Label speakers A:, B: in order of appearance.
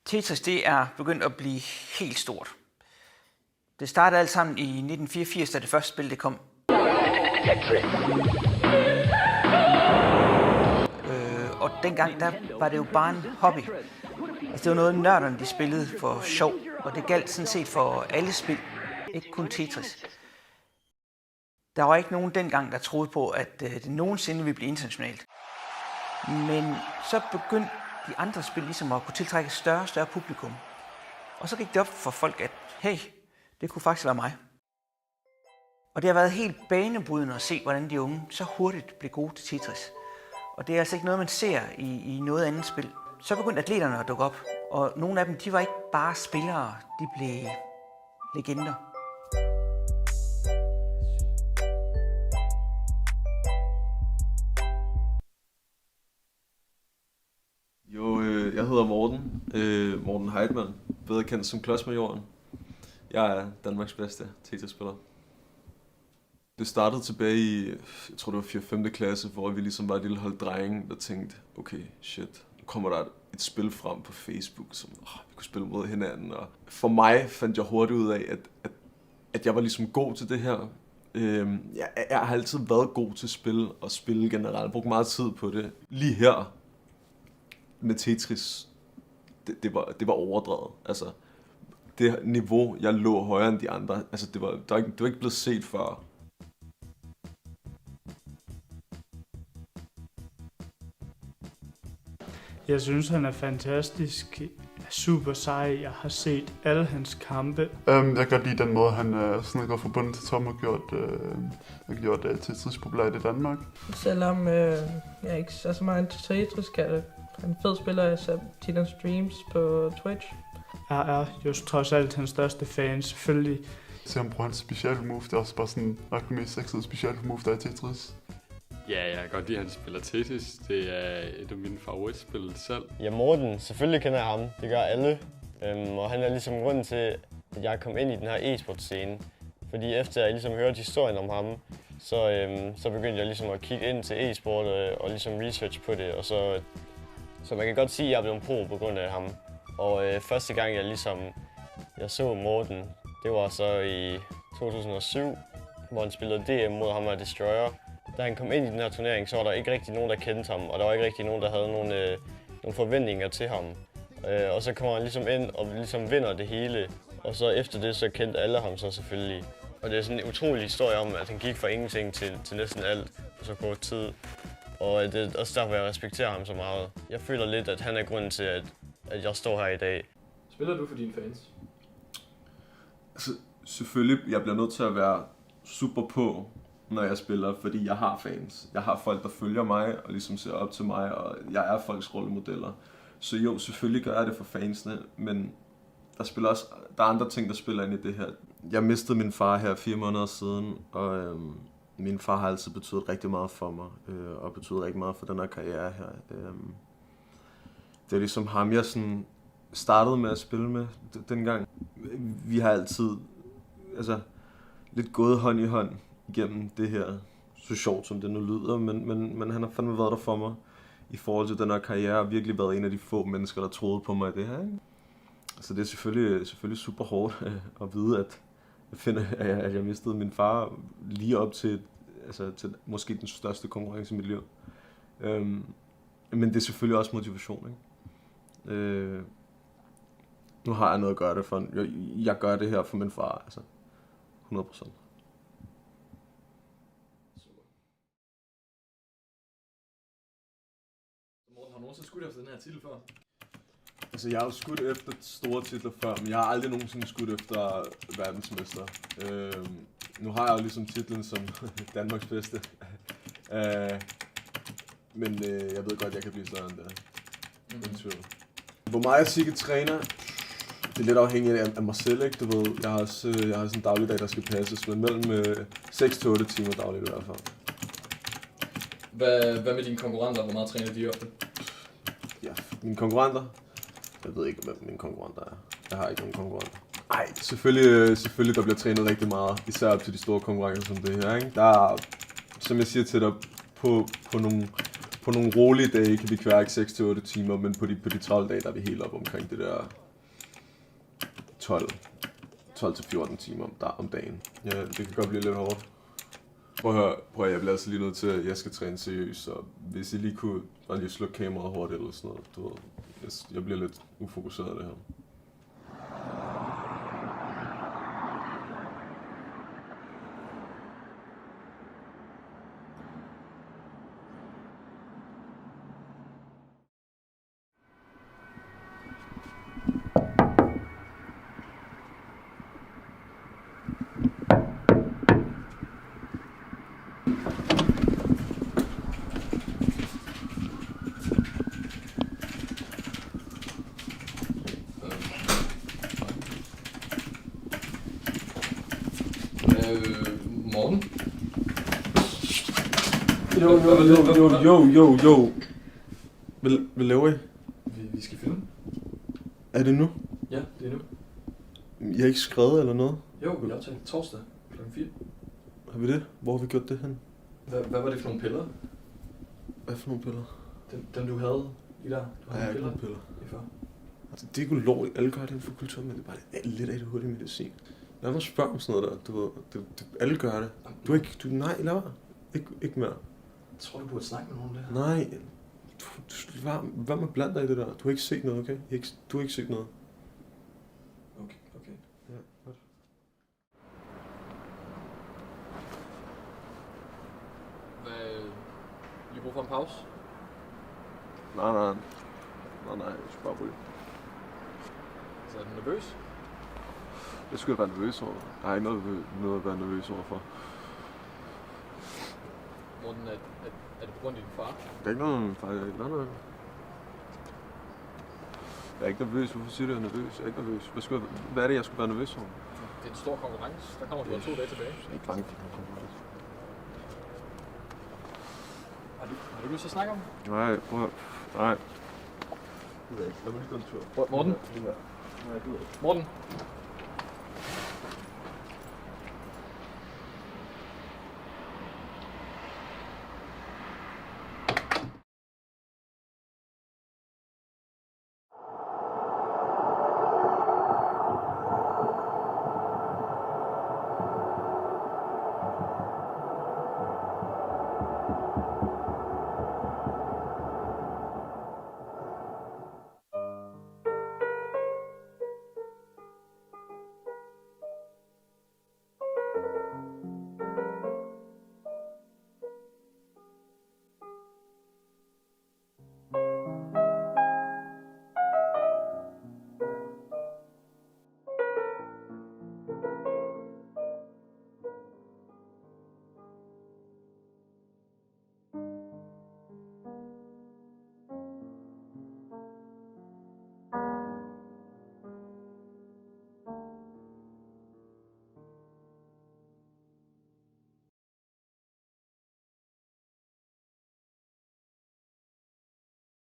A: Tetris det er begyndt at blive helt stort. Det startede alt sammen i 1984, da det første spil det kom. Og dengang der var det jo bare en hobby. Altså, det var noget, nørderne de spillede for sjov, og det galt sådan set for alle spil, ikke kun Tetris. Der var ikke nogen dengang, der troede på, at det nogensinde ville blive internationalt. Men så begyndte de andre spil ligesom at kunne tiltrække større og større publikum. Og så gik det op for folk, at hey, det kunne faktisk være mig. Og det har været helt banebrydende at se, hvordan de unge så hurtigt blev gode til Tetris. Og det er altså ikke noget, man ser i noget andet spil. Så begyndte atleterne at dukke op, og nogle af dem, de var ikke bare spillere, de blev legender.
B: Jeg hedder Morten Heidmann, bedre kendt som Klodsmajoren. Jeg er Danmarks bedste Tetris-spiller. Det startede tilbage i, jeg tror det var 4-5. klasse, hvor vi ligesom var et lille hold drenge, der tænkte, okay, shit, nu kommer der et spil frem på Facebook, som vi kunne spille mod hinanden. Og for mig fandt jeg hurtigt ud af, at jeg var ligesom god til det her. Jeg har altid været god til spil og spille generelt. Jeg brugte meget tid på det. Lige her med Tetris, det var overdrevet. Altså, det niveau, jeg lå højere end de andre, altså det var ikke blevet set før.
C: Jeg synes, han er fantastisk, super sej. Jeg har set alle hans kampe.
D: Jeg kan godt lide den måde, han sådan går fra bunden til tom og gjort Tetris populært i Danmark.
E: Selvom jeg ikke er så meget til Tetris, kan han en fed spiller, jeg ser tit hans streams på Twitch.
C: Jeg er jo trods alt hans største fan, selvfølgelig.
D: Så han bruger hans special move, det er også bare sådan nok det mest sexede special move, der er i Tetris.
F: Ja, jeg kan godt lide, at han spiller Tetris. Det er et af mine favoritspil selv.
G: Ja, Morten, selvfølgelig kender jeg ham. Det gør alle. Og han er ligesom grunden til, at jeg kom ind i den her e-sport-scene. Fordi efter jeg ligesom hørte historien om ham, så begyndte jeg ligesom at kigge ind til e-sport og ligesom research på det. Og så man kan godt sige, at jeg blev en pro på grund af ham. Og første gang jeg så Morten, det var så i 2007, hvor han spillede DM mod ham og Destroyer. Da han kom ind i den her turnering, så var der ikke rigtig nogen, der kendte ham, og der var ikke rigtig nogen, der havde nogle forventninger til ham. Og så kommer han ligesom ind og ligesom vinder det hele, og så efter det, så kendte alle ham så selvfølgelig. Og det er sådan en utrolig historie om, at han gik fra ingenting til næsten alt på så kort tid. Og det er også derfor, jeg respekterer ham så meget. Jeg føler lidt, at han er grunden til, at jeg står her i dag.
H: Spiller du for dine fans?
B: Altså, selvfølgelig, jeg bliver nødt til at være super på, når jeg spiller, fordi jeg har fans. Jeg har folk, der følger mig og ligesom ser op til mig, og jeg er folks rollemodeller. Så jo, selvfølgelig gør jeg det for fansene, men der er andre ting, der spiller ind i det her. Jeg mistede min far her 4 måneder siden, og min far har altid betydet rigtig meget for mig, og betydet rigtig meget for den her karriere her. Det er ligesom ham, jeg sådan startede med at spille med dengang. Vi har altid lidt gået hånd i hånd igennem det her, så sjovt som det nu lyder, men han har fandme været der for mig i forhold til den her karriere, og virkelig været en af de få mennesker, der troede på mig i det her. Ikke? Så det er selvfølgelig super hårdt at vide, at jeg mistede min far lige op til måske den største konkurrence i mit liv. Men det er selvfølgelig også motivation. Ikke? Nu har jeg noget at gøre det for. Jeg gør det her for min far, 100%.
H: Morten, har du nogensinde skudt efter den her titel før?
B: Jeg har jo skudt efter store titler før, men jeg har aldrig nogensinde skudt efter verdensmester. Nu har jeg jo ligesom titlen som Danmarks bedste. Men jeg ved godt, jeg kan blive større end det. Hvor meget jeg sikkert træner, det er lidt afhængigt af mig selv, ikke? Du ved, jeg har sådan en dagligdag, der skal passes, men mellem 6-8 timer dagligt i hvert fald.
H: Hvad med dine konkurrenter? Hvor meget træner de ofte?
B: Ja, mine konkurrenter? Jeg ved ikke, hvem mine konkurrenter er. Jeg har ikke nogen konkurrenter. Ej, selvfølgelig der bliver trænet rigtig meget, især op til de store konkurrencer som det her, ikke? Der er, som jeg siger til dig, på På nogle rolige dage kan vi kværke 6-8 timer, men på de 12 dage, der er vi helt op omkring det der 12-14 timer om dagen. Ja, det kan godt blive lidt hårdt. Prøv at jeg bliver altså lige nødt til, at jeg skal træne seriøst, så hvis I lige kunne lige slukke kameraet hurtigt eller sådan noget, du ved, jeg bliver lidt ufokuseret af det her.
H: Morten?
B: Jo. Hvad laver I?
H: Vi skal filme.
B: Er det nu?
H: Ja, det er nu.
B: Jeg har ikke skrevet eller noget.
H: Jo, vi optager torsdag kl. 4.
B: Har vi det? Hvor har vi gjort det hen?
H: Hvad var det for nogle piller?
B: Hvad for nogle piller?
H: Dem du havde lige der. Du
B: Nej, jeg har ikke nogen piller.
H: Lige før.
B: Altså, det er ikke ulovligt. Alle gør det inden for kultur, men det er bare lidt af det hurtige medicin. Lad mig spørge om sådan noget der. Du ved, alle gør det. Nej, lad mig. Ikke mere.
H: Jeg tror, du burde snakke med nogen der.
B: Nej. Hvad med blandt dig i det der? Du har ikke set noget, okay? Du har ikke set noget.
H: Okay.
B: Ja, godt.
H: Lige brug for en pause?
B: Nej, jeg skal bare ryge.
H: Så er du nervøs?
B: Det skulle jeg være nervøs over. Der er ikke noget at være nervøs over for.
H: Morten, er det på grund af din far?
B: Det er ikke noget med min far. Jeg er ikke nervøs. Hvorfor siger du, jeg er nervøs? Jeg er ikke nervøs. Hvad er det, jeg skulle være nervøs over?
H: Det er en stor konkurrence. Der kommer du 2 dage tilbage.
B: Det er ikke langt fra konkurrence.
H: Har du lyst til at snakke om?
B: Nej, prøv at... Nej. Lad mig lige gå en tur.
H: Morten?
B: Nej,
H: Morten?